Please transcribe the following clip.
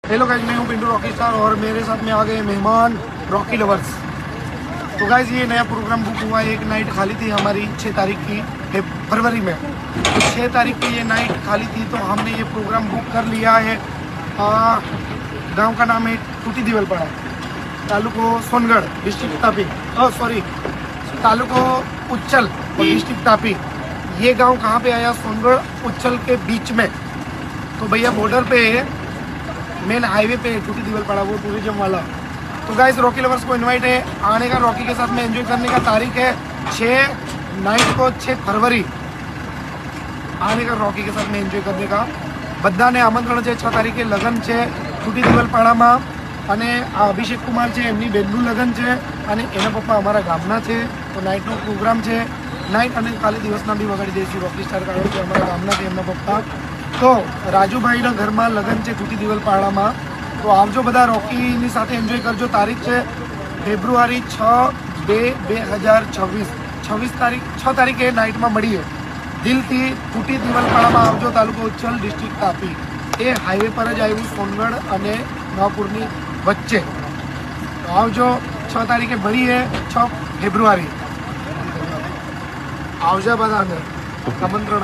Hello guys, मैं हूँ Pintu Rocky star और मेरे साथ में आ गए मेहमान रॉकी लवर्स। तो गाइज ये नया प्रोग्राम बुक हुआ है। एक नाइट खाली थी हमारी 6 तारीख की फरवरी में। तो 6 तारीख की ये नाइट खाली थी तो हमने ये प्रोग्राम बुक कर लिया है। गांव का नाम है टूटी दिवलपाड़ा, तालुको सोनगढ़, डिस्ट्रिक्ट तापी, तालुको उच्चल और डिस्ट्रिक्ट तापी। ये गांव कहाँ पे आया? सोनगढ़ उच्चल के बीच में। तो भैया बॉर्डर पे मेन हाईवे पे टूटी दिवलपाड़ा, वो टूरिज्म वाला। तो गाइस रॉकी लवर्स को इनवाइट है आने का, रॉकी के साथ में एंजॉय करने का। तारीख है 6 नाइट को 6 फरवरी आने का, रॉकी के साथ में एंजॉय करने का। બધાને આમંત્રણ છે। 6 તારીખે લગ્ન છે ટૂટી દિવલપાડામાં અને અભિષેક કુમાર છે, એમની બેનનું લગ્ન છે અને એના પપ્પા અમારા ગામના છે। તો નાઇટનો પ્રોગ્રામ છે। નાઇટ અને કાલે દિવસના બી વગાડી દઈશું રॉकी સ્ટાર, કારણ કે અમારા ગામના છે એમના પપ્પા। તો રાજુભાઈના ઘરમાં લગ્ન છે ટૂટી દિવલપાડામાં। તો આવજો બધા, રॉकीની સાથે એન્જોય કરજો। તારીખ છે ફેબ્રુઆરી 6/2/2026। 6 તારીખે નાઇટમાં મળીએ। દિલથી ટૂટી દિવલપાડામાં આવજો, તાલુકો ઉચ્ચલ, ડિસ્ટ્રિક્ટ તાપી। એ હાઈવે પર જ આવ્યું સોનગઢ અને નવાપુરની વચ્ચે। તો આવજો, 6 તારીખે મળીએ। 6 ફેબ્રુઆરી આવજો બધાને, આમંત્રણ।